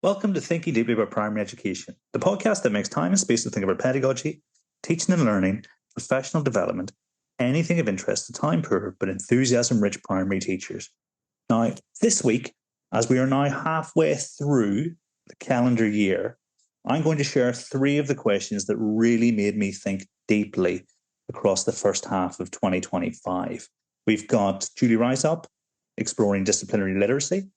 Welcome to Thinking Deeply About Primary Education, the podcast that makes time and space to think about pedagogy, teaching and learning, professional development, anything of interest to time-poor but enthusiasm-rich primary teachers. Now, this week, as we are now halfway through the calendar year, I'm going to share 3 of the questions that really made me think deeply across the first half of 2025. We've got Juli Ryzop exploring disciplinary literacy,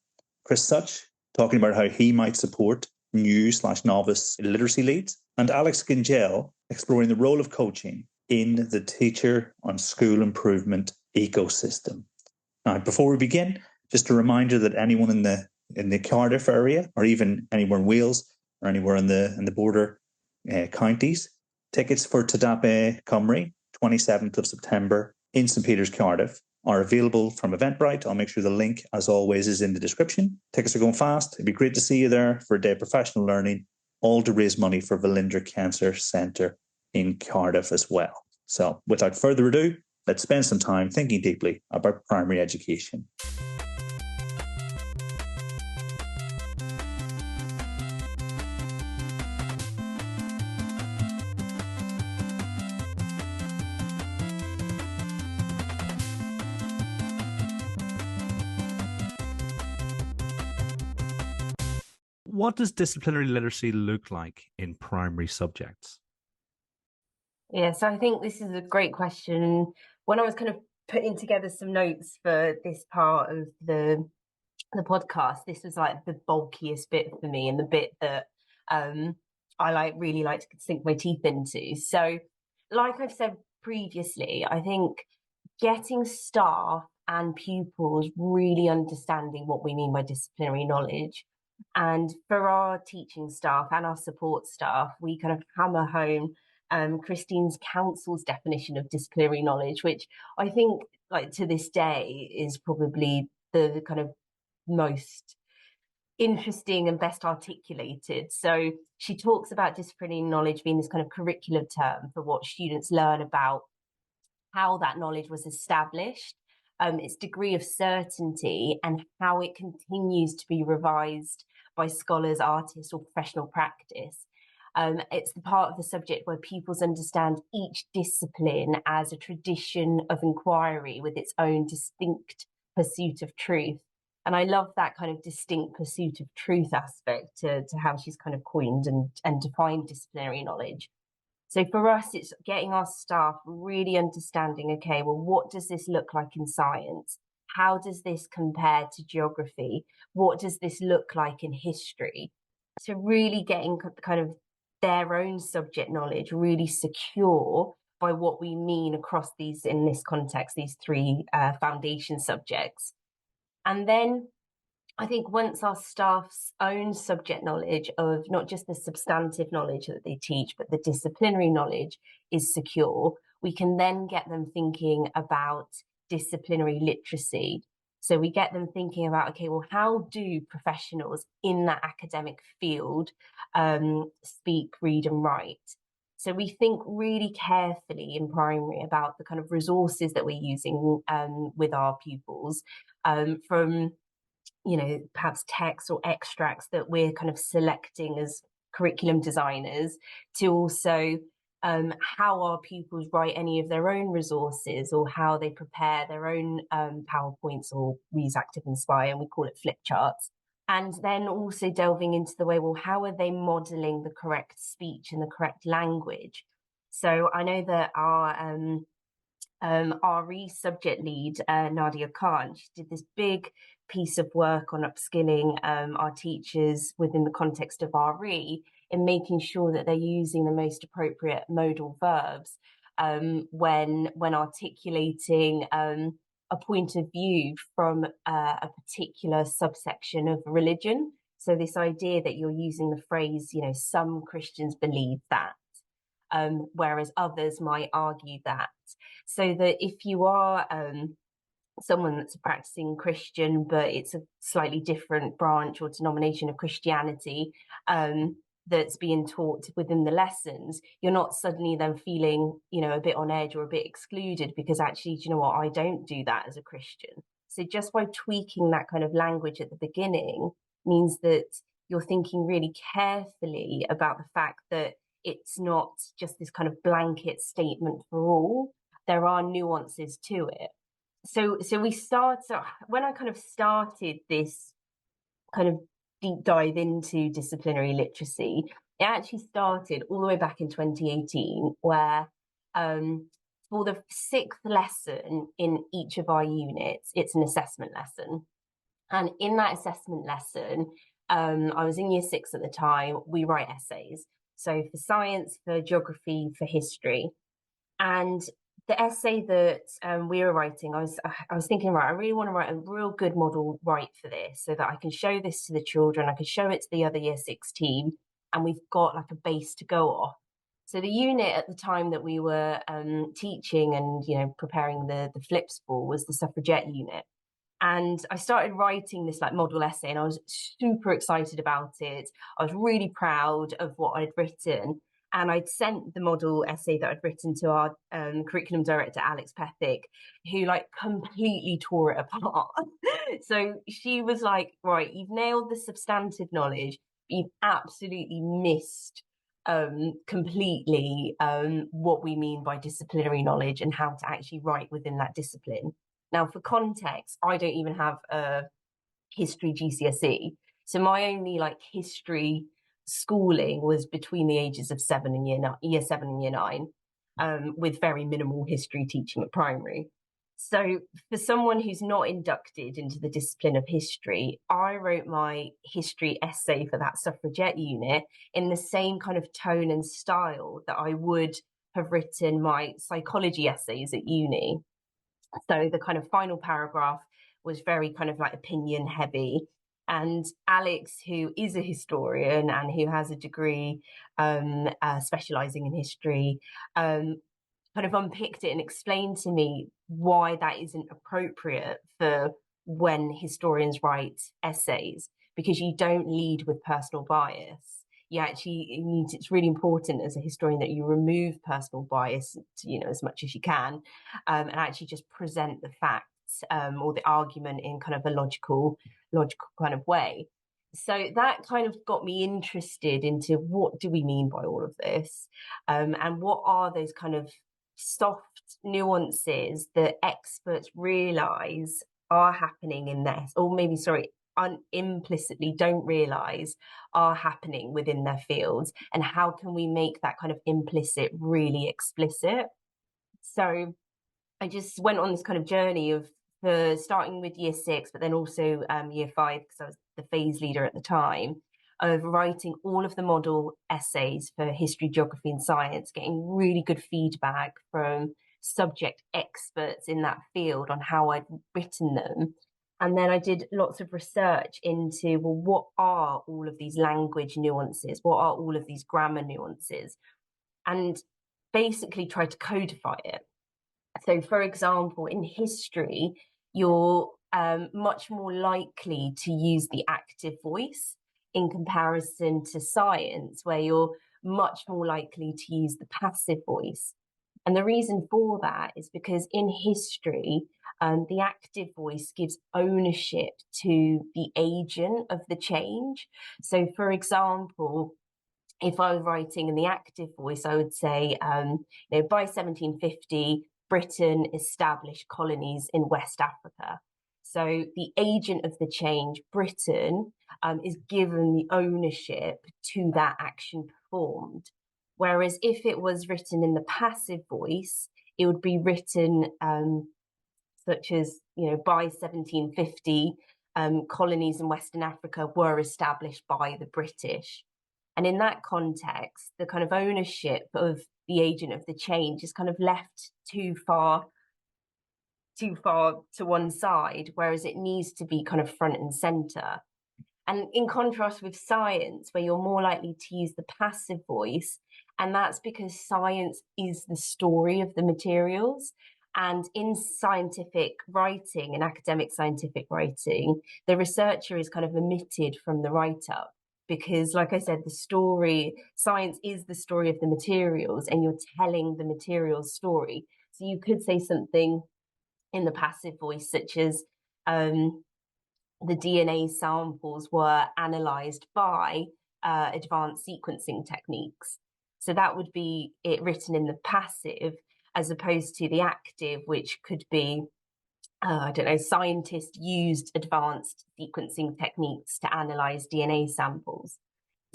Chris Such talking about how he might support new/novice literacy leads, and Alex Gingell exploring the role of coaching in the teacher on school improvement ecosystem. Now, before we begin, just a reminder that anyone in the Cardiff area, or even anywhere in Wales, or anywhere in the border counties, tickets for Tadape Cymru, 27th of September in St Peter's, Cardiff, are available from Eventbrite. I'll make sure the link, as always, is in the description. Tickets are going fast. It'd be great to see you there for a day of professional learning, all to raise money for Valinder Cancer Centre in Cardiff as well. So without further ado, let's spend some time thinking deeply about primary education. What does disciplinary literacy look like in primary subjects? Yeah, so I think this is a great question. When I was kind of putting together some notes for this part of the podcast, this was like the bulkiest bit for me and the bit that I really like to sink my teeth into. So, like I've said previously, I think getting staff and pupils really understanding what we mean by disciplinary knowledge. And for our teaching staff and our support staff, we kind of hammer home Christine's Council's definition of disciplinary knowledge, which I think, like, to this day is probably the kind of most interesting and best articulated. So she talks about disciplinary knowledge being this kind of curriculum term for what students learn about how that knowledge was established, its degree of certainty, and how it continues to be revised by scholars, artists, or professional practice. It's the part of the subject where pupils understand each discipline as a tradition of inquiry with its own distinct pursuit of truth. And I love that kind of distinct pursuit of truth aspect to how she's kind of coined and defined disciplinary knowledge. So for us, it's getting our staff really understanding, okay, well, what does this look like in science? How does this compare to geography? What does this look like in history? So really getting kind of their own subject knowledge really secure by what we mean across these, in this context, these 3 foundation subjects. And then I think once our staff's own subject knowledge of not just the substantive knowledge that they teach, but the disciplinary knowledge is secure, we can then get them thinking about disciplinary literacy. So we get them thinking about, okay, well, how do professionals in that academic field speak, read and write? So we think really carefully in primary about the kind of resources that we're using with our pupils, from, you know, perhaps texts or extracts that we're kind of selecting as curriculum designers, to also how our pupils write any of their own resources, or how they prepare their own PowerPoints, or we use Active Inspire and we call it flip charts. And then also delving into the way, well, how are they modelling the correct speech and the correct language? So I know that our subject lead, Nadia Khan, she did this big piece of work on upskilling our teachers within the context of RE, in making sure that they're using the most appropriate modal verbs when articulating a point of view from a particular subsection of religion. So this idea that you're using the phrase, you know, some Christians believe that, whereas others might argue that. So that if you are someone that's a practicing Christian, but it's a slightly different branch or denomination of Christianity that's being taught within the lessons, you're not suddenly then feeling, you know, a bit on edge or a bit excluded, because actually, do you know what, I don't do that as a Christian. So just by tweaking that kind of language at the beginning means that you're thinking really carefully about the fact that it's not just this kind of blanket statement for all. There are nuances to it. So when I kind of started this kind of deep dive into disciplinary literacy, it actually started all the way back in 2018, where for the 6th lesson in each of our units, it's an assessment lesson. And in that assessment lesson, I was in year 6 at the time, we write essays. So for science, for geography, for history. And the essay that we were writing, I was thinking, right, I really want to write a real good model right for this, so that I can show this to the children, I can show it to the other year 6 team, and we've got like a base to go off. So the unit at the time that we were teaching and, you know, preparing the flips for was the suffragette unit. And I started writing this like model essay, and I was super excited about it. I was really proud of what I'd written. And I'd sent the model essay that I'd written to our curriculum director, Alex Pethick, who like completely tore it apart. So she was like, right, you've nailed the substantive knowledge, but you've absolutely missed completely what we mean by disciplinary knowledge and how to actually write within that discipline. Now, for context, I don't even have a history GCSE. So my only like history schooling was between the ages of year 7 and year 9, with very minimal history teaching at primary. So for someone who's not inducted into the discipline of history, I wrote my history essay for that suffragette unit in the same kind of tone and style that I would have written my psychology essays at uni. So the kind of final paragraph was very kind of like opinion heavy. And Alex, who is a historian and who has a degree specializing in history, kind of unpicked it and explained to me why that isn't appropriate for when historians write essays, because you don't lead with personal bias. It's really important as a historian that you remove personal bias, you know, as much as you can, and actually just present the facts or the argument in kind of a logical kind of way. So that kind of got me interested into what do we mean by all of this, and what are those kind of soft nuances that experts realize are happening in this, or maybe, sorry, implicitly don't realize are happening within their fields, and how can we make that kind of implicit really explicit. So I just went on this kind of journey of starting with year 6, but then also year 5, because I was the phase leader at the time, of writing all of the model essays for history, geography and science, getting really good feedback from subject experts in that field on how I'd written them. And then I did lots of research into, well, what are all of these language nuances? What are all of these grammar nuances? And basically tried to codify it. So, for example, in history, you're much more likely to use the active voice in comparison to science, where you're much more likely to use the passive voice. And the reason for that is because in history, the active voice gives ownership to the agent of the change. So, for example, if I was writing in the active voice, I would say, by 1750, Britain established colonies in West Africa. So the agent of the change, Britain, is given the ownership to that action performed. Whereas if it was written in the passive voice, it would be written such as, by 1750, colonies in Western Africa were established by the British. And in that context, the kind of ownership of the agent of the change is kind of left too far to one side, whereas it needs to be kind of front and center. And in contrast with science, where you're more likely to use the passive voice, and that's because science is the story of the materials. And in scientific writing, in academic scientific writing, the researcher is kind of omitted from the write-up. Because, like I said, science is the story of the materials, and you're telling the materials story. So you could say something in the passive voice, such as, the DNA samples were analysed by advanced sequencing techniques. So that would be it written in the passive, as opposed to the active, which could be, I don't know, scientists used advanced sequencing techniques to analyse DNA samples.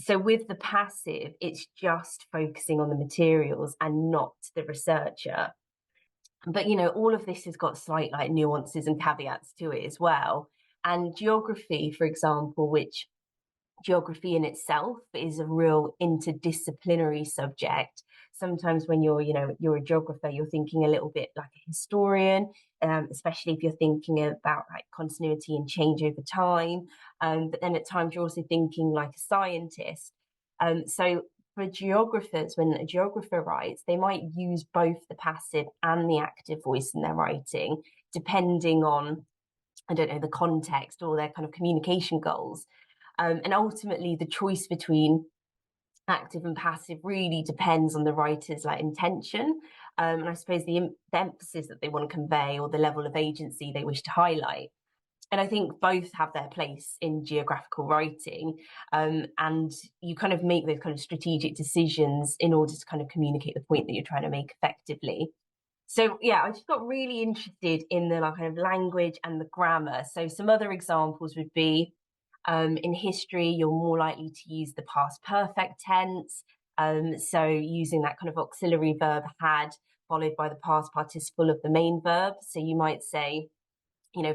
So with the passive, it's just focusing on the materials and not the researcher. But, all of this has got slight nuances and caveats to it as well. And geography, for example, which geography in itself is a real interdisciplinary subject. Sometimes when you're a geographer, you're thinking a little bit like a historian, especially if you're thinking about continuity and change over time. But then at times you're also thinking like a scientist. So for geographers, when a geographer writes, they might use both the passive and the active voice in their writing, depending on, I don't know, the context or their kind of communication goals. And ultimately, the choice between active and passive really depends on the writer's intention, and I suppose the emphasis that they want to convey or the level of agency they wish to highlight. And I think both have their place in geographical writing, and you kind of make those kind of strategic decisions in order to kind of communicate the point that you're trying to make effectively. So yeah, I just got really interested in the kind of language and the grammar. So some other examples would be, in history, you're more likely to use the past perfect tense. So using that kind of auxiliary verb had followed by the past participle of the main verb. So you might say,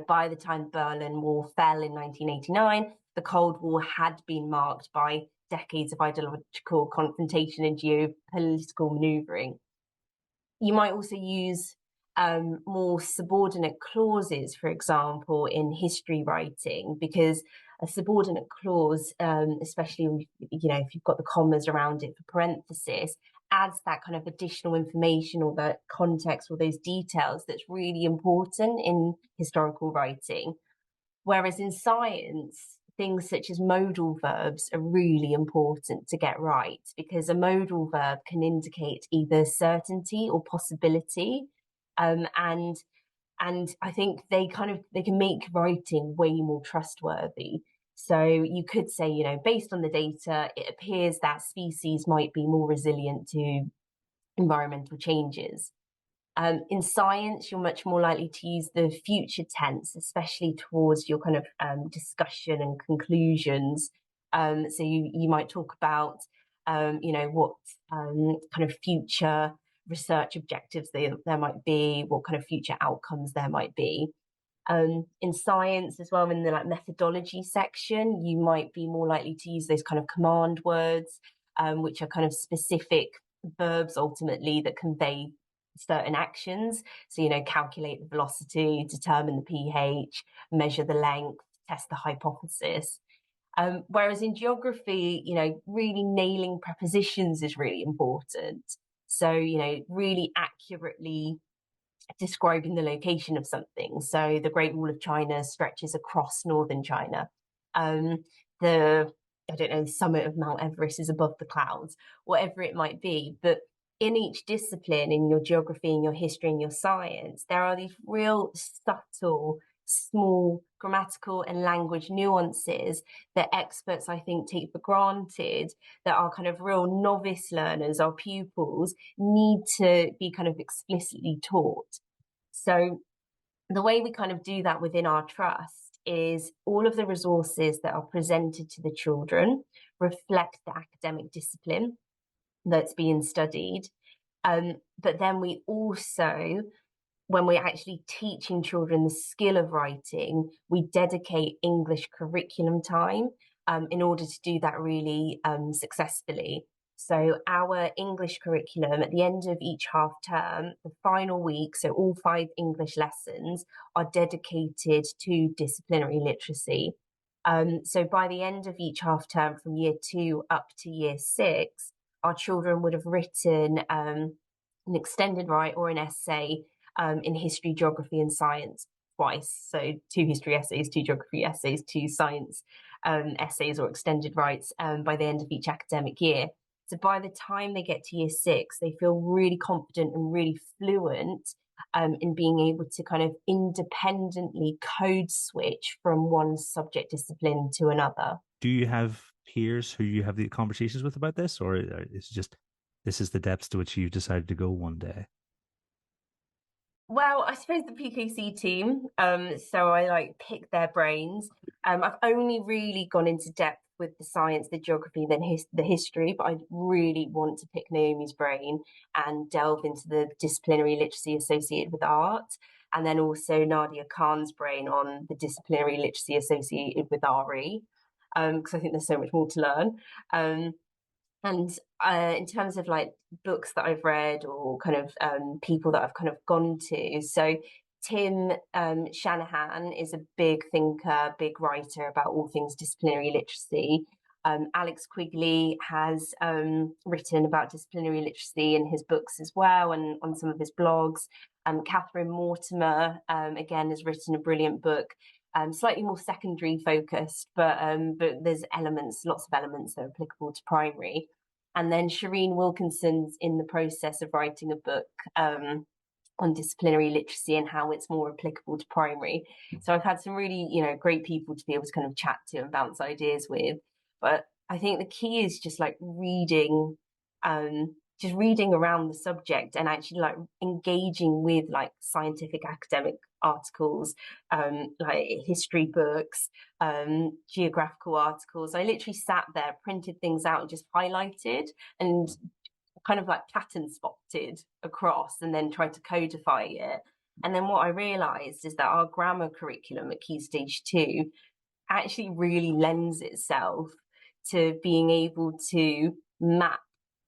by the time Berlin Wall fell in 1989, the Cold War had been marked by decades of ideological confrontation and geopolitical maneuvering. You might also use more subordinate clauses, for example, in history writing, because a subordinate clause, especially if you've got the commas around it for parenthesis, adds that kind of additional information or that context or those details that's really important in historical writing. Whereas in science, things such as modal verbs are really important to get right, because a modal verb can indicate either certainty or possibility. And I think they can make writing way more trustworthy. So you could say, based on the data, it appears that species might be more resilient to environmental changes. In science, you're much more likely to use the future tense, especially towards your kind of discussion and conclusions. So you might talk about, what kind of future research objectives there might be, what kind of future outcomes there might be. In science as well, in the methodology section, you might be more likely to use those kind of command words, which are kind of specific verbs ultimately that convey certain actions. So, calculate the velocity, determine the pH, measure the length, test the hypothesis. Whereas in geography, really nailing prepositions is really important. So, really accurately describing the location of something. So the Great Wall of China stretches across northern China. The summit of Mount Everest is above the clouds, whatever it might be. But in each discipline, in your geography, in your history, in your science, there are these real subtle, small grammatical and language nuances that experts, I think, take for granted, that our kind of real novice learners, our pupils, need to be kind of explicitly taught. So the way we kind of do that within our trust is all of the resources that are presented to the children reflect the academic discipline that's being studied. But then we also, when we're actually teaching children the skill of writing, we dedicate English curriculum time in order to do that really successfully. So our English curriculum at the end of each half term, the final week, so all 5 English lessons are dedicated to disciplinary literacy. So by the end of each half term from year 2 up to year 6, our children would have written an extended write or an essay in history, geography and science twice. So 2 history essays, 2 geography essays, 2 science essays or extended writes by the end of each academic year. So by the time they get to year 6, they feel really confident and really fluent in being able to kind of independently code switch from one subject discipline to another. Do you have peers who you have the conversations with about this, or is it just this is the depths to which you've decided to go one day? Well, I suppose the PKC team. So I like pick their brains. I've only really gone into depth with the science, the geography, then the history, but I really want to pick Naomi's brain and delve into the disciplinary literacy associated with art, and then also Nadia Khan's brain on the disciplinary literacy associated with RE, because I think there's so much more to learn. And in terms of like books that I've read or kind of people that I've kind of gone to, so Tim Shanahan is a big thinker, big writer about all things disciplinary literacy. Alex Quigley has written about disciplinary literacy in his books as well and on some of his blogs. Catherine Mortimer, again, has written a brilliant book, slightly more secondary focused, but there's elements, lots of elements that are applicable to primary. And then Shireen Wilkinson's in the process of writing a book on disciplinary literacy and how it's more applicable to primary. So I've had some really, great people to be able to kind of chat to and bounce ideas with. But I think the key is just like reading, just reading around the subject and actually like engaging with like scientific academic articles, like history books, geographical articles. I literally sat there, printed things out and just highlighted and kind of like pattern spotted across and then tried to codify it. And then what I realized is that our grammar curriculum at Key Stage 2 actually really lends itself to being able to map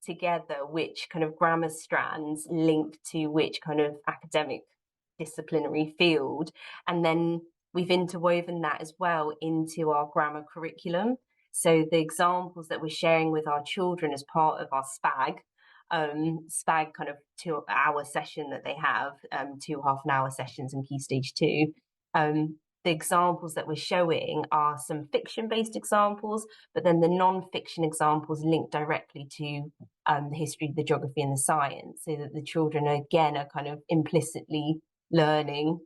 together which kind of grammar strands link to which kind of academic disciplinary field. And then we've interwoven that as well into our grammar curriculum. So the examples that we're sharing with our children as part of our SPAG kind of 2-hour session that they have, 2 half-an-hour sessions in Key Stage 2. The examples that we're showing are some fiction-based examples, but then the non-fiction examples link directly to the history, the geography, and the science, so that the children are kind of implicitly learning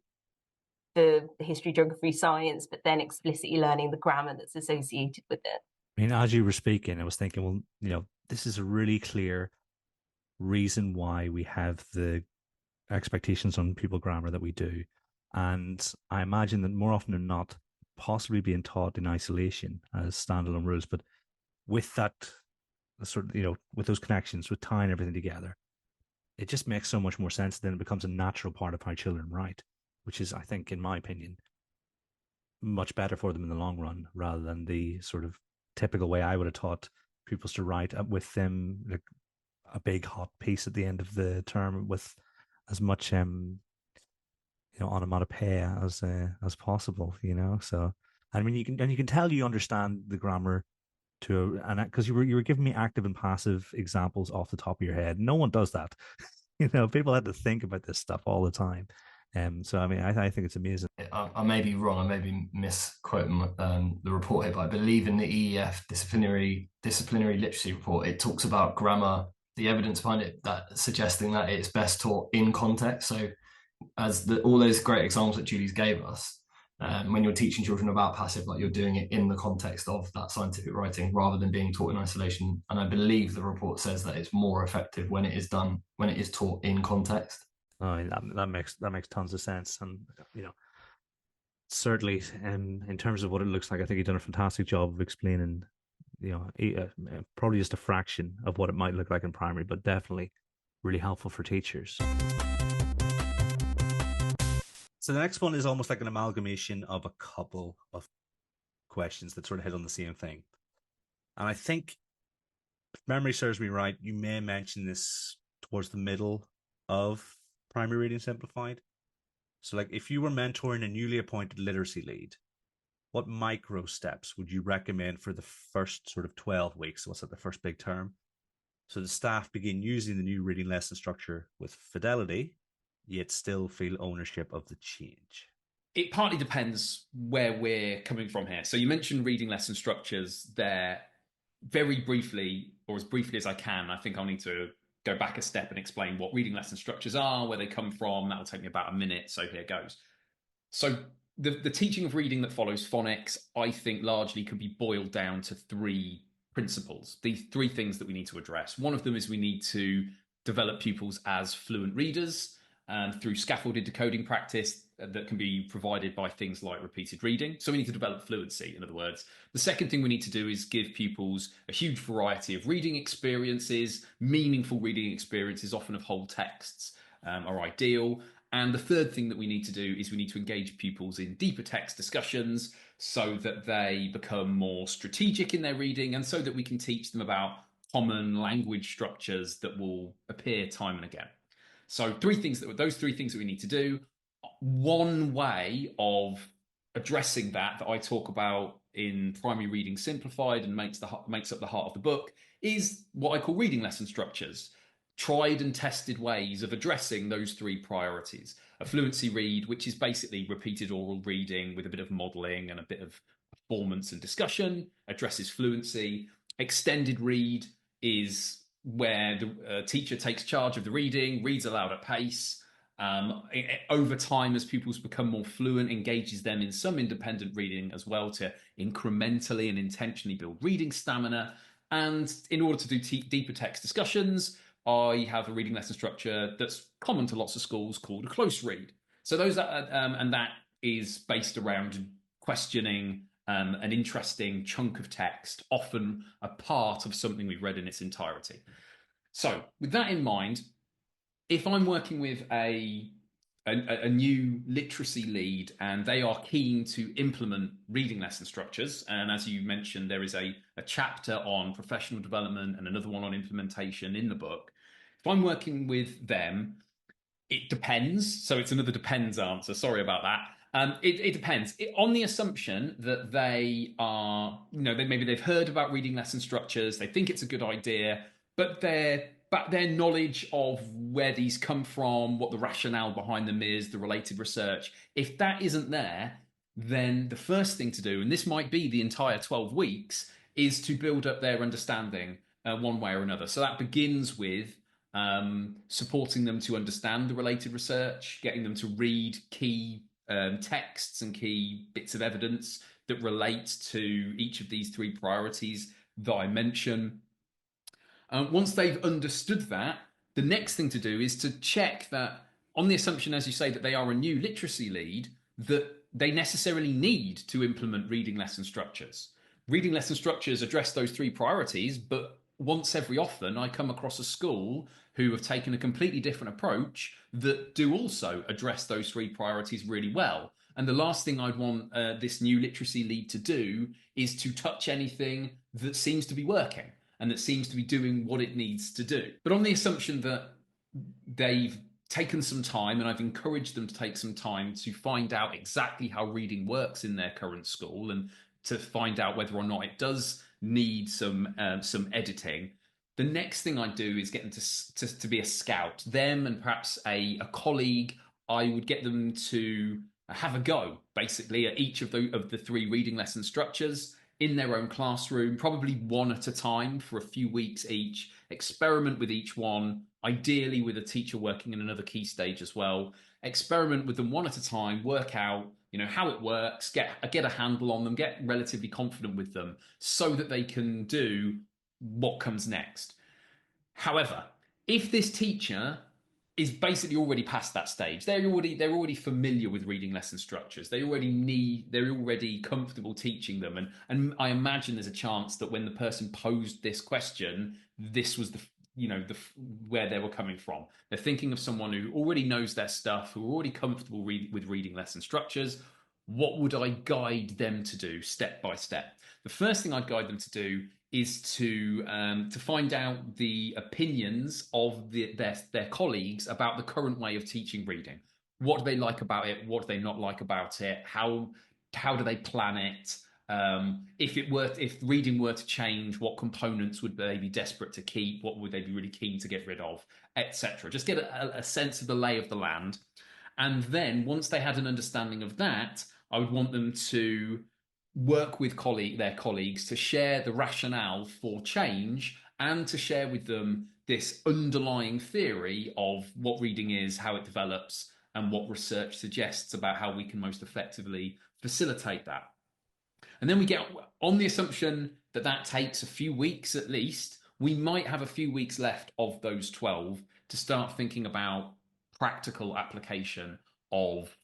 the history, geography, science, but then explicitly learning the grammar that's associated with it. I mean, as you were speaking, I was thinking, well, this is a really clear reason why we have the expectations on pupil grammar that we do. And I imagine that more often than not, possibly being taught in isolation as standalone rules, but with that sort of, with those connections, with tying everything together, it just makes so much more sense. Then it becomes a natural part of how children write, which is, I think, in my opinion, much better for them in the long run, rather than the sort of typical way I would have taught pupils to write with them, like a big hot piece at the end of the term with as much onomatopoeia as possible, So I mean, you can tell you understand the grammar and because you were giving me active and passive examples off the top of your head. No one does that. People had to think about this stuff all the time. So I mean, I think it's amazing. I may be wrong. I may be misquoting the report here, but I believe in the EEF disciplinary literacy report, it talks about grammar, the evidence behind it that suggesting that it's best taught in context. So as all those great examples that Juli's gave us, when you're teaching children about passive, like you're doing it in the context of that scientific writing rather than being taught in isolation. And I believe the report says that it's more effective when it is taught in context. Oh, that makes tons of sense. And, certainly in terms of what it looks like, I think you've done a fantastic job of explaining, probably just a fraction of what it might look like in primary, but definitely really helpful for teachers. So the next one is almost like an amalgamation of a couple of questions that sort of hit on the same thing. And I think, if memory serves me right, you may mention this towards the middle of Primary Reading Simplified. So like if you were mentoring a newly appointed literacy lead, what micro steps would you recommend for the first sort of 12 weeks? So what's that, the first big term? So the staff begin using the new reading lesson structure with fidelity, yet still feel ownership of the change. It partly depends where we're coming from here. So you mentioned reading lesson structures there. Very briefly, or as briefly as I can, I think I'll need to go back a step and explain what reading lesson structures are, where they come from. That'll take me about a minute. So here goes. So the teaching of reading that follows phonics, I think largely can be boiled down to three principles, the three things that we need to address. One of them is we need to develop pupils as fluent readers through scaffolded decoding practice that can be provided by things like repeated reading. So we need to develop fluency, in other words. The second thing we need to do is give pupils a huge variety of reading experiences. Meaningful reading experiences, often of whole texts, are ideal. And the third thing that we need to do is we need to engage pupils in deeper text discussions so that they become more strategic in their reading, and so that we can teach them about common language structures that will appear time and again. So those three things that we need to do. One way of addressing that I talk about in Primary Reading Simplified and makes up the heart of the book is what I call reading lesson structures. Tried and tested ways of addressing those three priorities. A fluency read, which is basically repeated oral reading with a bit of modelling and a bit of performance and discussion, addresses fluency. Extended read is where the teacher takes charge of the reading, reads aloud at pace. Over time, as pupils become more fluent, engages them in some independent reading as well to incrementally and intentionally build reading stamina. And in order to do deeper text discussions, I have a reading lesson structure that's common to lots of schools called a close read. So and that is based around questioning an interesting chunk of text, often a part of something we've read in its entirety. So with that in mind, if I'm working with a new literacy lead and they are keen to implement reading lesson structures, and as you mentioned, there is a chapter on professional development and another one on implementation in the book. If I'm working with them, it depends. So it's another depends answer. Sorry about that. It depends. On the assumption that they are, maybe they've heard about reading lesson structures, they think it's a good idea, but their knowledge of where these come from, what the rationale behind them is, the related research, if that isn't there, then the first thing to do, and this might be the entire 12 weeks, is to build up their understanding one way or another. So that begins with supporting them to understand the related research, getting them to read key texts and key bits of evidence that relate to each of these three priorities that I mention. Once they've understood that, the next thing to do is to check that, on the assumption, as you say, that they are a new literacy lead, that they necessarily need to implement reading lesson structures. Reading lesson structures address those three priorities, but once every often I come across a school who have taken a completely different approach that do also address those three priorities really well. And the last thing I'd want this new literacy lead to do is to touch anything that seems to be working and that seems to be doing what it needs to do. But on the assumption that they've taken some time, and I've encouraged them to take some time to find out exactly how reading works in their current school and to find out whether or not it does need some editing, the next thing I do is get them to be a scout. Them and perhaps a colleague, I would get them to have a go, basically, at each of the three reading lesson structures in their own classroom, probably one at a time for a few weeks each, experiment with each one, ideally with a teacher working in another key stage as well, experiment with them one at a time, work out how it works, get a handle on them, get relatively confident with them so that they can do what comes next. However, if this teacher is basically already past that stage, they're already familiar with reading lesson structures, they're already comfortable teaching them, and I imagine there's a chance that when the person posed this question, this was where they were coming from. They're thinking of someone who already knows their stuff, who are already comfortable with reading lesson structures. What would I guide them to do step by step? The first thing I'd guide them to do is to find out the opinions of their colleagues about the current way of teaching reading. What do they like about it? What do they not like about it? How do they plan it? If reading were to change, what components would they be desperate to keep? What would they be really keen to get rid of, etc.? Just get a sense of the lay of the land. And then once they had an understanding of that, I would want them to work with their colleagues to share the rationale for change and to share with them this underlying theory of what reading is, how it develops, and what research suggests about how we can most effectively facilitate that. And then we get on the assumption that that takes a few weeks at least. We might have a few weeks left of those 12 to start thinking about practical application of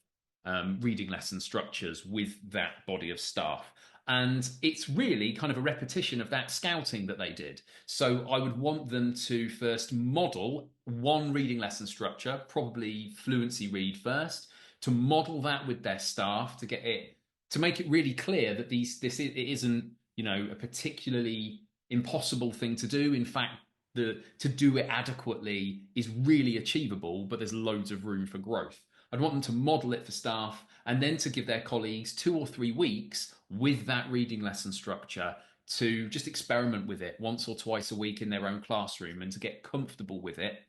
reading lesson structures with that body of staff. And it's really kind of a repetition of that scouting that they did. So I would want them to first model one reading lesson structure, probably fluency read first, to model that with their staff to get it, to make it really clear that it isn't, a particularly impossible thing to do. In fact, to do it adequately is really achievable, but there's loads of room for growth. I'd want them to model it for staff and then to give their colleagues 2 or 3 weeks with that reading lesson structure to just experiment with it once or twice a week in their own classroom and to get comfortable with it.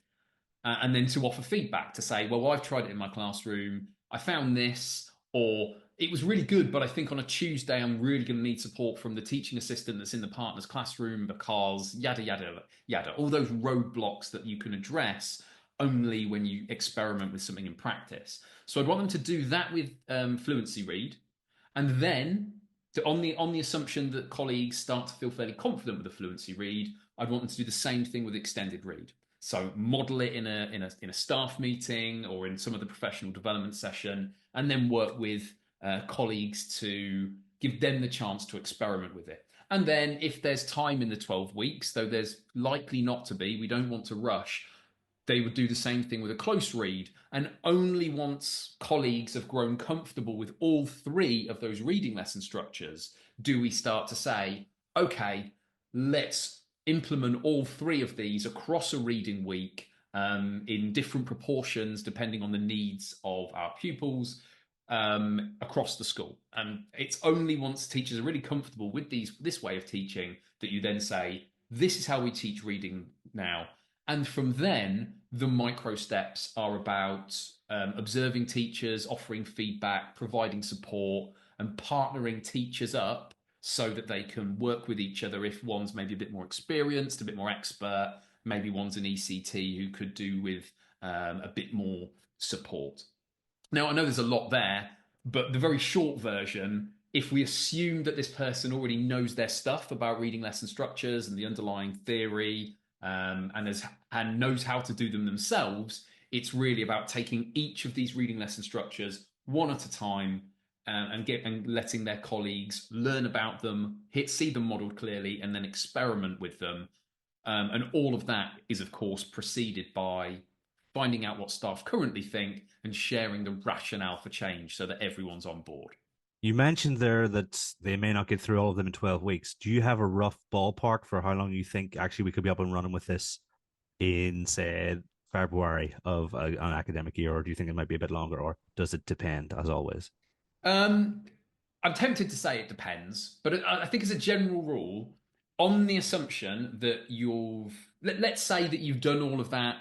And then to offer feedback to say, well, I've tried it in my classroom. I found this, or it was really good, but I think on a Tuesday, I'm really going to need support from the teaching assistant that's in the partner's classroom because yada, yada, yada. All those roadblocks that you can address only when you experiment with something in practice. So I'd want them to do that with fluency read. And then on the assumption that colleagues start to feel fairly confident with the fluency read, I'd want them to do the same thing with extended read. So model it in a staff meeting or in some of the professional development session, and then work with colleagues to give them the chance to experiment with it. And then if there's time in the 12 weeks, though there's likely not to be, we don't want to rush, they would do the same thing with a close read. And only once colleagues have grown comfortable with all 3 of those reading lesson structures do we start to say, okay, let's implement all 3 of these across a reading week in different proportions depending on the needs of our pupils across the school. And it's only once teachers are really comfortable with this way of teaching that you then say, this is how we teach reading now. And from then, the micro steps are about observing teachers, offering feedback, providing support, and partnering teachers up so that they can work with each other if one's maybe a bit more experienced, a bit more expert, maybe one's an ECT who could do with a bit more support. Now, I know there's a lot there, but the very short version, if we assume that this person already knows their stuff about reading lesson structures and the underlying theory, and knows how to do them themselves, it's really about taking each of these reading lesson structures one at a time and letting their colleagues learn about them, see them modeled clearly, and then experiment with them. And all of that is, of course, preceded by finding out what staff currently think and sharing the rationale for change so that everyone's on board. You mentioned there that they may not get through all of them in 12 weeks. Do you have a rough ballpark for how long you think actually we could be up and running with this in, say, February of an academic year, or do you think it might be a bit longer, or does it depend, as always? I'm tempted to say it depends, but I think as a general rule, on the assumption that let's say that you've done all of that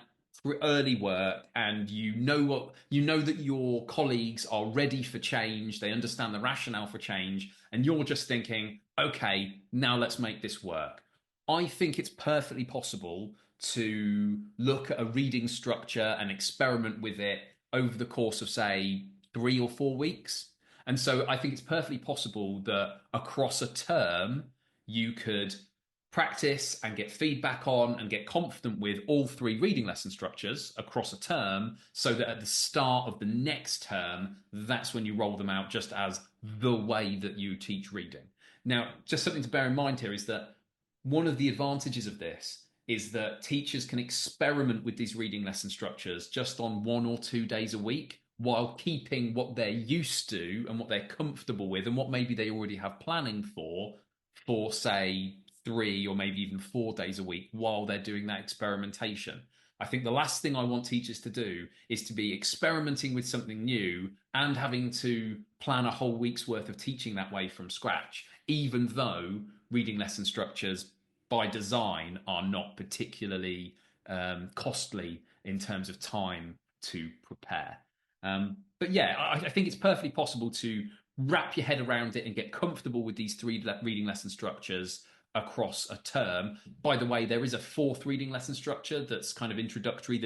early work and you know that your colleagues are ready for change, they understand the rationale for change, and you're just thinking, okay, now let's make this work. I think it's perfectly possible to look at a reading structure and experiment with it over the course of, say, 3 or 4 weeks. And so I think it's perfectly possible that across a term you could practice and get feedback on and get confident with all 3 reading lesson structures across a term, so that at the start of the next term, that's when you roll them out just as the way that you teach reading. Now, just something to bear in mind here is that one of the advantages of this is that teachers can experiment with these reading lesson structures just on 1 or 2 days a week, while keeping what they're used to and what they're comfortable with and what maybe they already have planning for say 3 or maybe even 4 days a week while they're doing that experimentation. I think the last thing I want teachers to do is to be experimenting with something new and having to plan a whole week's worth of teaching that way from scratch, even though reading lesson structures by design are not particularly costly in terms of time to prepare. But yeah, I think it's perfectly possible to wrap your head around it and get comfortable with these 3 reading lesson structures across a term. By the way, there is a 4th reading lesson structure that's kind of introductory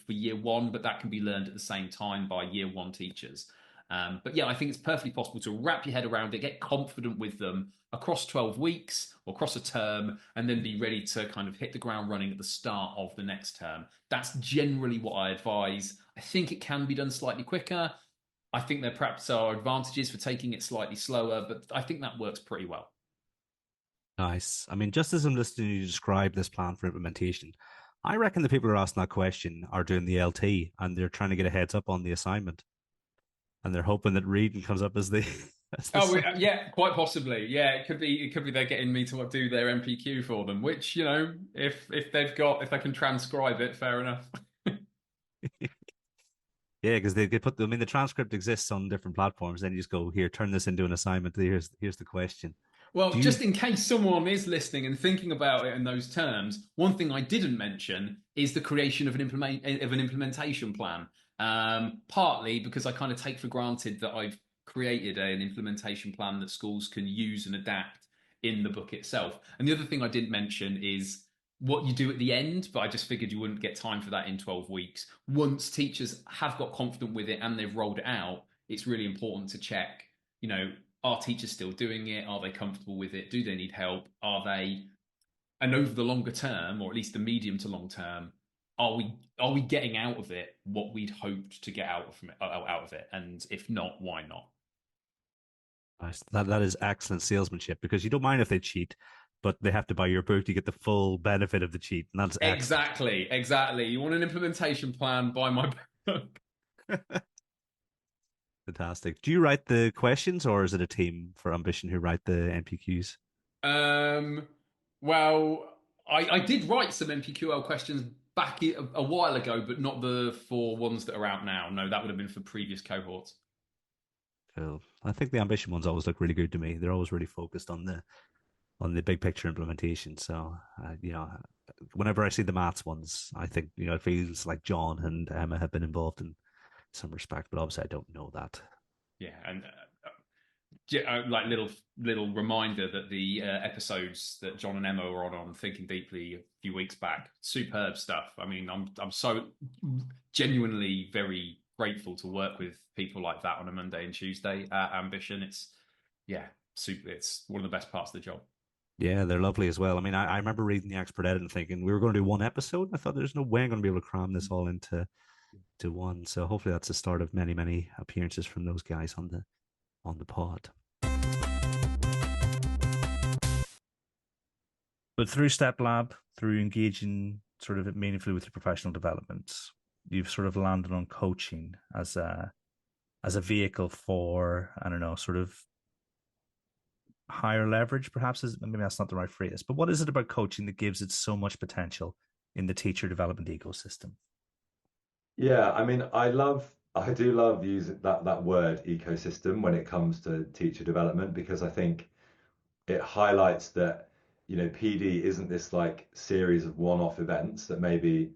for year 1, but that can be learned at the same time by year 1 teachers. But yeah, I think it's perfectly possible to wrap your head around it, get confident with them across 12 weeks or across a term, and then be ready to kind of hit the ground running at the start of the next term. That's generally what I advise. I think it can be done slightly quicker. I think there perhaps are advantages for taking it slightly slower, but I think that works pretty well. Nice. I mean, just as I'm listening to you describe this plan for implementation, I reckon the people who are asking that question are doing the LT and they're trying to get a heads up on the assignment. And they're hoping that reading comes up as the. Yeah, quite possibly. Yeah, it could be they're getting me to do their MPQ for them, which, if they can transcribe it, fair enough. Yeah, because they put. I mean, the transcript exists on different platforms. Then you just go here, turn this into an assignment. Here's the question. Well, just in case someone is listening and thinking about it in those terms, one thing I didn't mention is the creation of an implementation plan. Partly because I kind of take for granted that I've created an implementation plan that schools can use and adapt in the book itself. And the other thing I didn't mention is what you do at the end, but I just figured you wouldn't get time for that in 12 weeks. Once teachers have got confident with it and they've rolled it out, it's really important to check, are teachers still doing it? Are they comfortable with it? Do they need help? And over the longer term, or at least the medium to long term, are we getting out of it what we'd hoped to get out of it? And if not, why not? Nice. That is excellent salesmanship, because you don't mind if they cheat, but they have to buy your book to get the full benefit of the cheat. And that's excellent. Exactly. You want an implementation plan? Buy my book. Fantastic. Do you write the questions, or is it a team for Ambition who write the MPQs? Well, I did write some MPQL questions back a while ago, but not the 4 ones that are out now. No, that would have been for previous cohorts. Cool. I think the Ambition ones always look really good to me. They're always really focused on the big picture implementation. So, whenever I see the maths ones, I think, it feels like John and Emma have been involved in some respect, but obviously I don't know that. Yeah, and like little reminder that the episodes that John and Emma were on Thinking Deeply a few weeks back, superb stuff. I mean, I'm so genuinely very grateful to work with people like that on a Monday and Tuesday at Ambition. It's super. It's one of the best parts of the job. Yeah, they're lovely as well. I mean, I remember reading the expert edit and thinking we were going to do one episode. And I thought there's no way I'm going to be able to cram this all into one. So hopefully that's the start of many, many appearances from those guys on the pod. But through Step Lab, through engaging sort of meaningfully with your professional development, you've sort of landed on coaching as a vehicle for, I don't know, sort of higher leverage, perhaps. Maybe that's not the right phrase, but what is it about coaching that gives it so much potential in the teacher development ecosystem? Yeah, I mean, I do love using that word ecosystem when it comes to teacher development, because I think it highlights that, PD isn't this like series of one-off events that maybe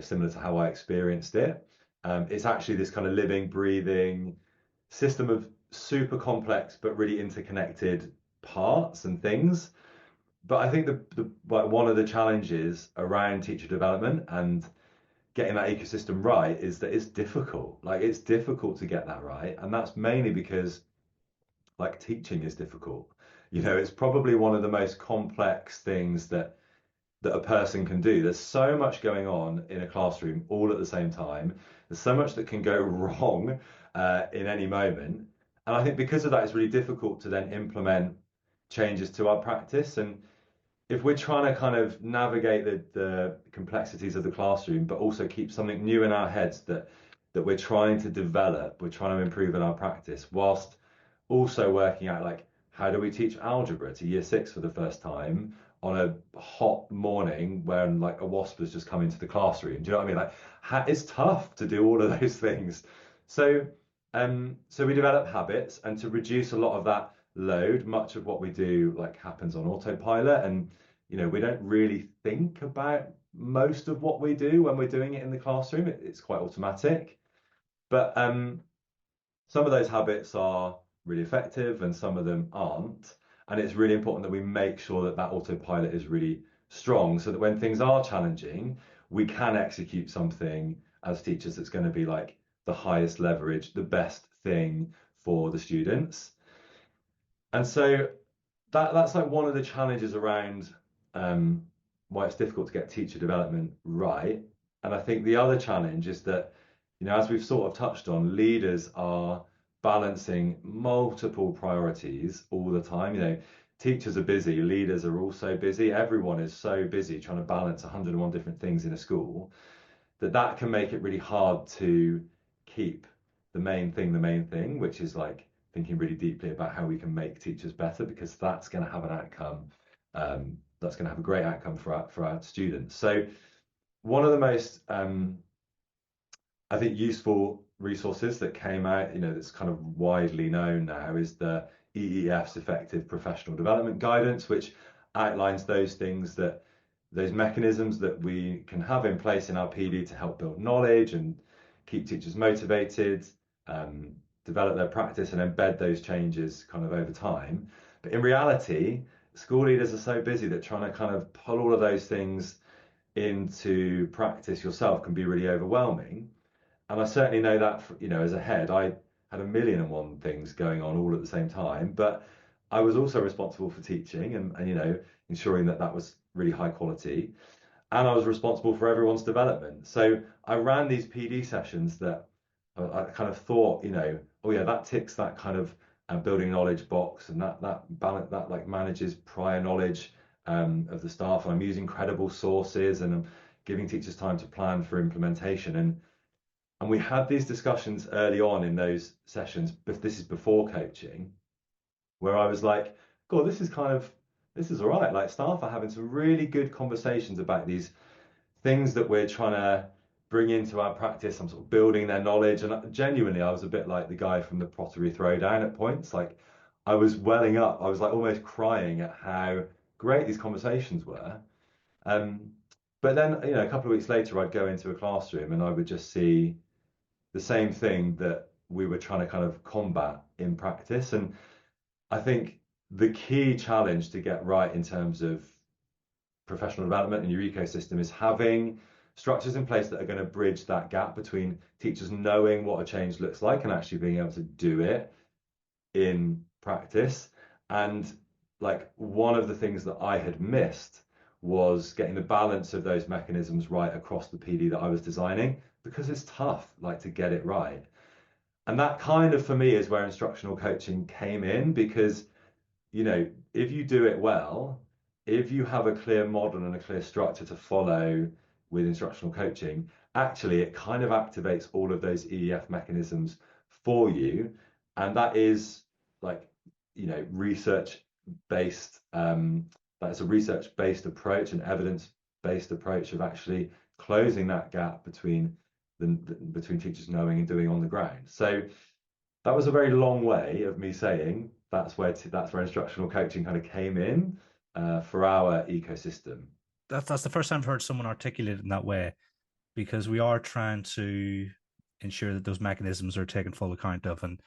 similar to how I experienced it. It's actually this kind of living, breathing system of super complex but really interconnected parts and things. But I think one of the challenges around teacher development and getting that ecosystem right is that it's difficult. Like, it's difficult to get that right, and that's mainly because like teaching is difficult. It's probably one of the most complex things that a person can do. There's so much going on in a classroom all at the same time. There's so much that can go wrong in any moment. And I think because of that, it's really difficult to then implement changes to our practice. And if we're trying to kind of navigate the complexities of the classroom, but also keep something new in our heads that we're trying to develop, we're trying to improve in our practice, whilst also working out like, how do we teach algebra to year 6 for the first time on a hot morning when like a wasp has just come into the classroom? Do you know what I mean? Like, it's tough to do all of those things. So we develop habits, and to reduce a lot of that load, much of what we do like happens on autopilot, and we don't really think about most of what we do when we're doing it in the classroom. It's quite automatic, but some of those habits are really effective and some of them aren't. And it's really important that we make sure that that autopilot is really strong, so that when things are challenging, we can execute something as teachers that's going to be like the highest leverage, the best thing for the students. And so that's like one of the challenges around why it's difficult to get teacher development right. And I think the other challenge is that, as we've sort of touched on, leaders are balancing multiple priorities all the time. Teachers are busy, leaders are also busy. Everyone is so busy trying to balance 101 different things in a school that can make it really hard to keep the main thing, which is like thinking really deeply about how we can make teachers better, because that's going to have an outcome. That's going to have a great outcome for our students. So one of the most, I think, useful resources that came out, that's kind of widely known now, is the EEF's Effective Professional Development Guidance, which outlines those mechanisms that we can have in place in our PD to help build knowledge and keep teachers motivated, develop their practice, and embed those changes kind of over time. But in reality, school leaders are so busy that trying to kind of pull all of those things into practice yourself can be really overwhelming. And I certainly know that, as a head, I had 1,000,001 things going on all at the same time, but I was also responsible for teaching and ensuring that was really high quality. And I was responsible for everyone's development. So I ran these PD sessions that I kind of thought, oh yeah, that ticks that kind of building knowledge box, and that balance, that like manages prior knowledge of the staff, and I'm using credible sources, and I'm giving teachers time to plan for implementation. And we had these discussions early on in those sessions, but this is before coaching, where I was like, God, this is all right. Like, staff are having some really good conversations about these things that we're trying to bring into our practice. I'm sort of building their knowledge. And genuinely, I was a bit like the guy from the pottery throwdown at points. Like, I was welling up. I was like almost crying at how great these conversations were. But then, a couple of weeks later, I'd go into a classroom and I would just see the same thing that we were trying to kind of combat in practice. And I think the key challenge to get right in terms of professional development in your ecosystem is having structures in place that are going to bridge that gap between teachers knowing what a change looks like and actually being able to do it in practice. And like, one of the things that I had missed was getting the balance of those mechanisms right across the PD that I was designing, because it's tough, like, to get it right. And that kind of, for me, is where instructional coaching came in, because, if you do it well, if you have a clear model and a clear structure to follow with instructional coaching, actually it kind of activates all of those EEF mechanisms for you. And that is like, research based, that's a research based approach, an evidence based approach of actually closing that gap between teachers knowing and doing on the ground. So that was a very long way of me saying that's where instructional coaching kind of came in for our ecosystem. That's the first time I've heard someone articulate it in that way, because we are trying to ensure that those mechanisms are taken full account of, and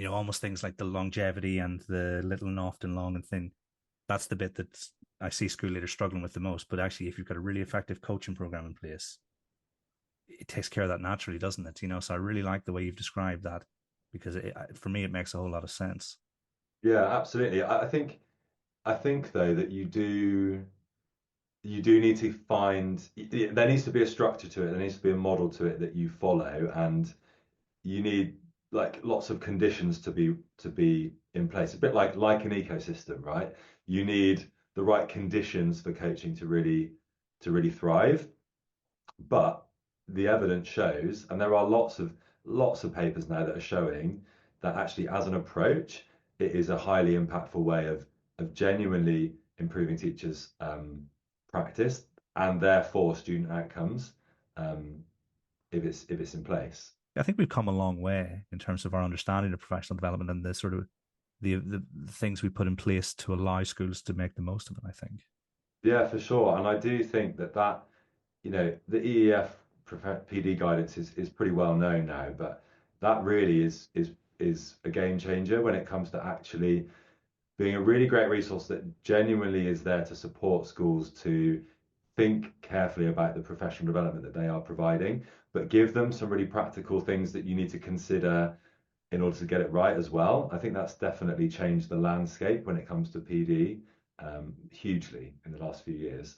almost things like the longevity and the little and often long and thing. That's the bit that I see school leaders struggling with the most. But actually, if you've got a really effective coaching program in place, it takes care of that naturally, doesn't it? So I really like the way you've described that, because for me, it makes a whole lot of sense. Yeah, absolutely. I think though that you do need to there needs to be a structure to it. There needs to be a model to it that you follow, and you need like lots of conditions to be in place. A bit like an ecosystem, right? You need the right conditions for coaching to really thrive. But the evidence shows, and there are lots of papers now that are showing that actually, as an approach, it is a highly impactful way of genuinely improving teachers' practice, and therefore student outcomes, if it's in place. I think we've come a long way in terms of our understanding of professional development and the sort of the things we put in place to allow schools to make the most of it, I think. Yeah, for sure. And I do think that the EEF PD guidance is pretty well known now, but that really is a game changer when it comes to actually being a really great resource that genuinely is there to support schools to think carefully about the professional development that they are providing, but give them some really practical things that you need to consider in order to get it right as well. I think that's definitely changed the landscape when it comes to PD hugely in the last few years.